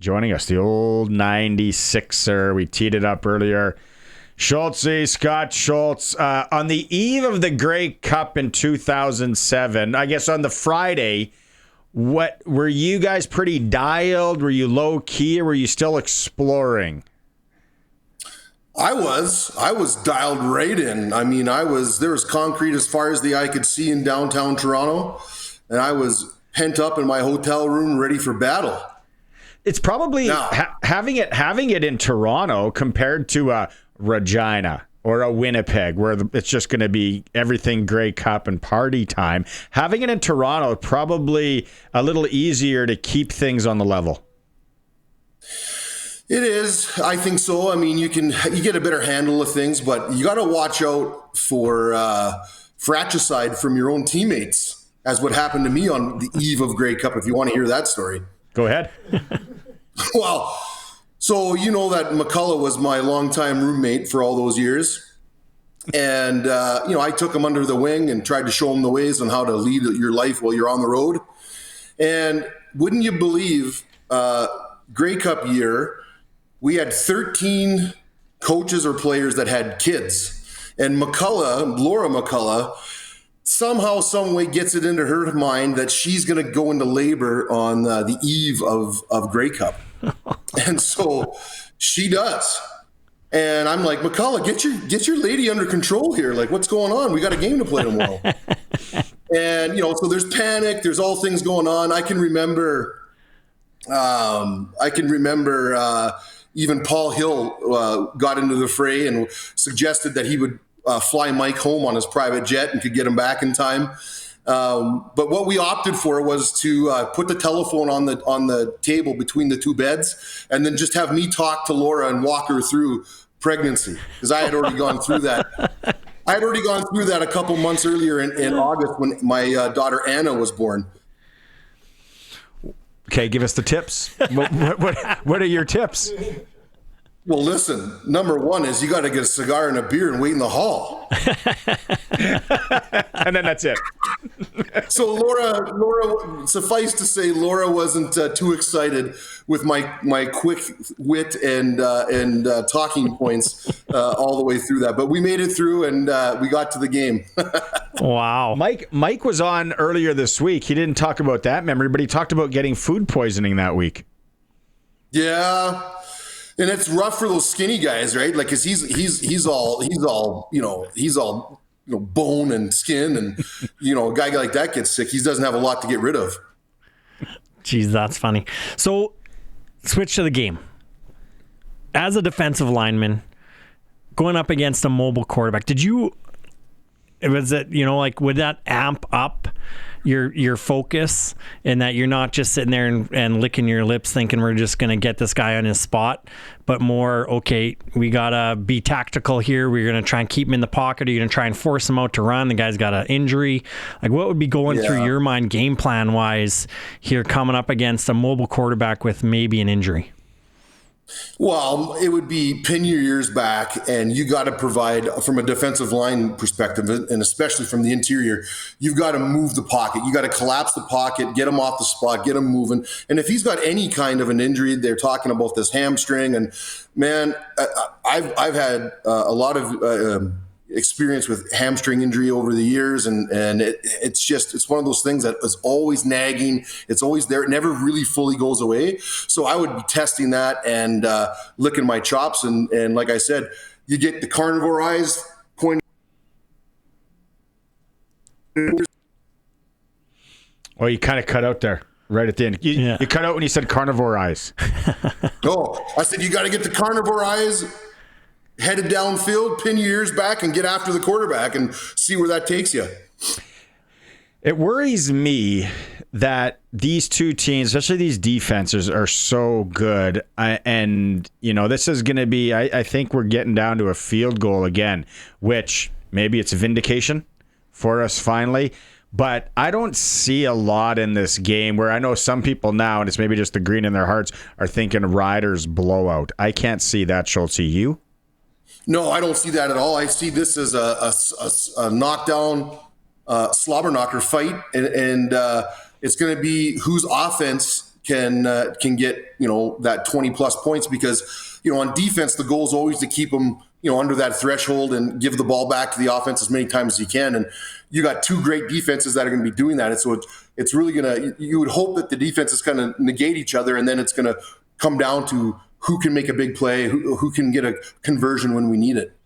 joining us, the old 96er. We teed it up earlier. Schultz, Scott Schultz, on the eve of the Grey Cup in 2007, I guess on the Friday, what were you guys pretty dialed? Were you low key, or were you still exploring? I was dialed right in. I mean, there was concrete as far as the eye could see in downtown Toronto, and I was pent up in my hotel room ready for battle. It's probably having it in Toronto compared to Regina or a Winnipeg, where it's just going to be everything Grey Cup and party time. Having it in Toronto, probably a little easier to keep things on the level. It is. I think so. I mean, you get a better handle of things, but you got to watch out for fratricide from your own teammates, as what happened to me on the eve of Grey Cup, if you want to hear that story. Go ahead. Well, so you know that McCullough was my longtime roommate for all those years. And, I took him under the wing and tried to show him the ways on how to lead your life while you're on the road. And wouldn't you believe, Grey Cup year, we had 13 coaches or players that had kids. And Laura McCullough, somehow, some way gets it into her mind that she's going to go into labor on the eve of Grey Cup. And so she does. And I'm like, McCullough, get your lady under control here. Like, what's going on? We got a game to play tomorrow. And, so there's panic. There's all things going on. I can remember even Paul Hill got into the fray and suggested that he would fly Mike home on his private jet and could get him back in time. But what we opted for was to put the telephone on the table between the two beds, and then just have me talk to Laura and walk her through pregnancy, because I had already gone through that. I had already gone through that a couple months earlier in August when my daughter Anna was born. Okay, give us the tips. What are your tips? Well, listen, number one is you got to get a cigar and a beer and wait in the hall. And then that's it. So Laura, suffice to say, Laura wasn't too excited with my quick wit and talking points all the way through that. But we made it through, and we got to the game. Wow. Mike was on earlier this week. He didn't talk about that memory, but he talked about getting food poisoning that week. Yeah. And it's rough for those skinny guys, right? Like, 'cause he's all bone and skin, and a guy like that gets sick, he doesn't have a lot to get rid of. Jeez, that's funny. So, switch to the game. As a defensive lineman, going up against a mobile quarterback, would that amp up your focus, and that you're not just sitting there and licking your lips thinking we're just going to get this guy on his spot, but more, okay, we got to be tactical here. We're going to try and keep him in the pocket. Or you're going to try and force him out to run. The guy's got an injury. Like, what would be going through your mind game plan wise here coming up against a mobile quarterback with maybe an injury? Well, it would be pin your ears back, and you got to provide, from a defensive line perspective, and especially from the interior, you've got to move the pocket. You got to collapse the pocket, get him off the spot, get him moving. And if he's got any kind of an injury, they're talking about this hamstring. And man, I've had a lot of experience with hamstring injury over the years, and it's one of those things that is always nagging. It's always there. It never really fully goes away. So I would be testing that and licking my chops, and like I said, you get the carnivore eyes pointing. Oh, you kind of cut out there right at the end. You cut out when you said carnivore eyes. No, I said you got to get the carnivore eyes headed downfield, pin your ears back, and get after the quarterback and see where that takes you. It worries me that these two teams, especially these defenses, are so good. This is going to be, I think we're getting down to a field goal again, which maybe it's a vindication for us finally. But I don't see a lot in this game where I know some people now, and it's maybe just the green in their hearts, are thinking Riders blowout. I can't see that, Schultz. You? No, I don't see that at all. I see this as a knockdown, slobber knocker fight, and it's going to be whose offense can get, that 20 plus points, because, on defense, the goal is always to keep them, under that threshold and give the ball back to the offense as many times as you can. And you got two great defenses that are going to be doing that. And so it's really you would hope that the defenses kind of negate each other, and then it's going to come down to who can make a big play, who can get a conversion when we need it.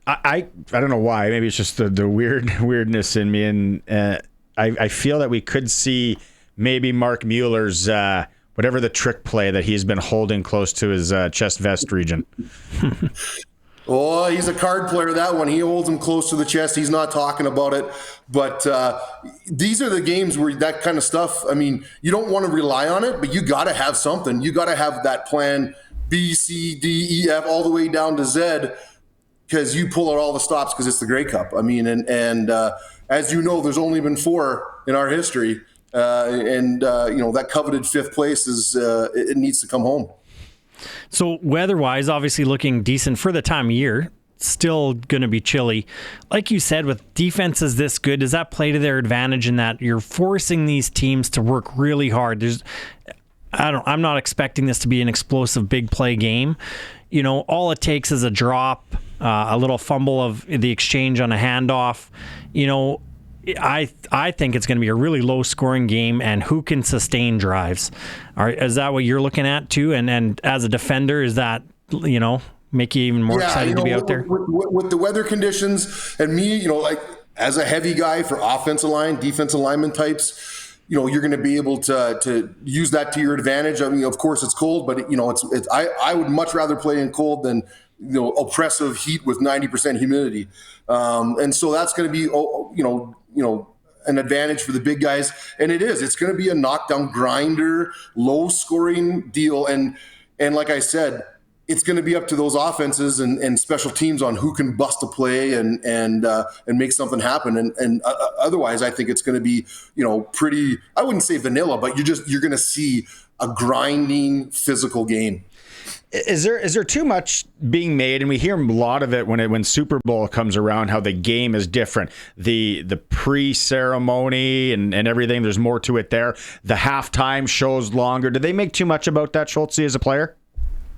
I don't know why. Maybe it's just the weirdness in me, and I feel that we could see maybe Mark Mueller's whatever the trick play that he's been holding close to his chest vest region. Oh, he's a card player, that one. He holds him close to the chest. He's not talking about it. But these are the games where that kind of stuff, you don't want to rely on it, but you got to have something. You got to have that plan B, C, D, E, F, all the way down to Z, because you pull out all the stops because it's the Grey Cup. And as you know, there's only been 4 in our history. That coveted 5th place it needs to come home. So weather-wise, obviously looking decent for the time of year. Still going to be chilly. Like you said, with defenses this good, does that play to their advantage in that you're forcing these teams to work really hard? I'm not expecting this to be an explosive big play game. All it takes is a drop, a little fumble of the exchange on a handoff. I think it's going to be a really low-scoring game, and who can sustain drives? Is that what you're looking at too? And as a defender, is that make you even more excited to be out there? With the weather conditions, and me, as a heavy guy for offensive line, defensive lineman types, you're going to be able to use that to your advantage. Of course, it's cold, but I would much rather play in cold than oppressive heat with 90% humidity, and so that's going to be an advantage for the big guys. And it's going to be a knockdown grinder, low scoring deal. And like I said, it's going to be up to those offenses and special teams on who can bust a play and make something happen. And otherwise, I think it's going to be, pretty, I wouldn't say vanilla, but you're going to see a grinding physical game. Is there too much being made? And we hear a lot of it when Super Bowl comes around, how the game is different. The pre-ceremony and everything, there's more to it there. The halftime shows longer. Do they make too much about that, Schultz, as a player?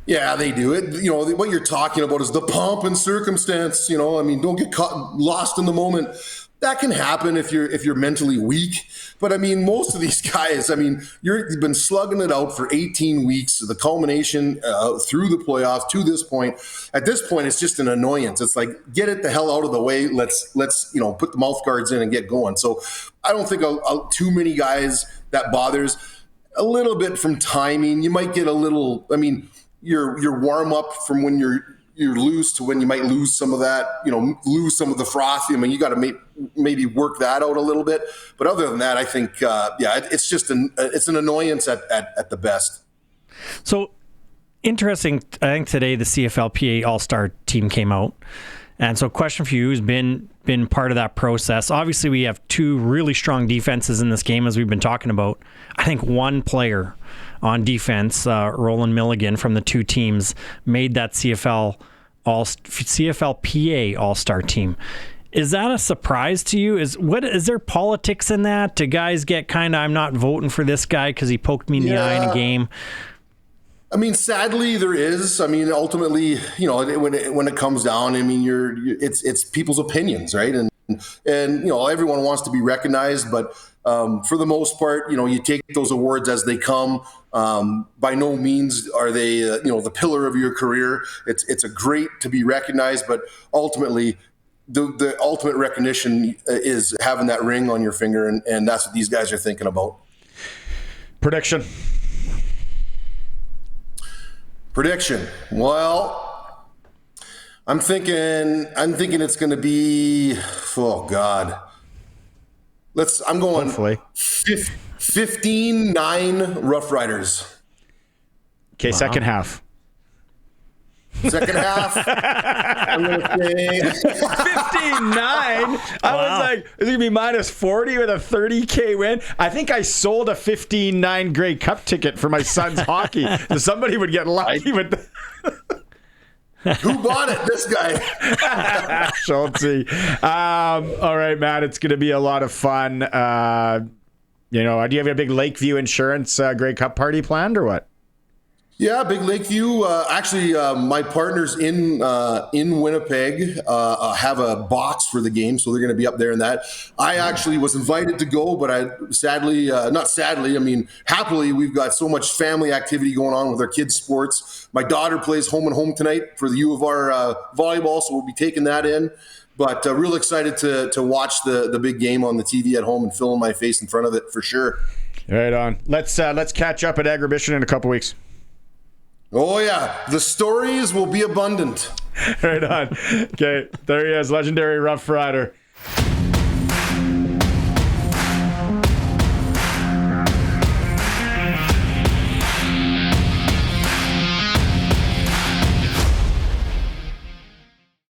Yeah, they do it. What you're talking about is the pomp and circumstance. Don't get caught lost in the moment. That can happen if you're mentally weak. But most of these guys, you've been slugging it out for 18 weeks. The culmination through the playoffs to this point. At this point, it's just an annoyance. It's like, get it the hell out of the way. Let's put the mouth guards in and get going. So I don't think too many guys that bothers. A little bit from timing. You might get a little. Your warm up from when you're loose to when you might lose some of that, lose some of the froth. You got to maybe work that out a little bit. But other than that, I think, it's just it's an annoyance at the best. So interesting. I think today the CFLPA All-Star team came out. And so question for you, who's been part of that process. Obviously, we have 2 really strong defenses in this game, as we've been talking about. I think one player on defense, Roland Milligan from the 2 teams, made that CFLPA All-Star team. Is that a surprise to you? Is there politics in that? Do guys get I'm not voting for this guy because he poked me in the eye in a game? Sadly, there is. Ultimately, when it comes down, it's people's opinions, right? And everyone wants to be recognized, but for the most part, you take those awards as they come. By no means are they, the pillar of your career. It's a great to be recognized, but ultimately, the ultimate recognition is having that ring on your finger, and that's what these guys are thinking about. Prediction. Well, I'm thinking it's going to be, oh God. I'm going hopefully 15-9 Rough Riders. Okay, wow. Second half. I'm going to say 15-9. I was like, is it going to be minus 40 with a 30K win? I think I sold a 15-9 Grey Cup ticket for my son's hockey. So somebody would get lucky with that. Who bought it? This guy. Schultz. All right, Matt. It's going to be a lot of fun. do you have a big Lakeview Insurance Grey Cup party planned or what? Yeah, big Lakeview. Actually, my partners in Winnipeg have a box for the game, so they're going to be up there in that. I actually was invited to go, but happily, we've got so much family activity going on with our kids' sports. My daughter plays home and home tonight for the U of R volleyball, so we'll be taking that in. But real excited to watch the big game on the TV at home and filling my face in front of it for sure. Right on. Let's catch up at Agribition in a couple weeks. Oh, yeah. The stories will be abundant. Right on. Okay, there he is, legendary Rough Rider.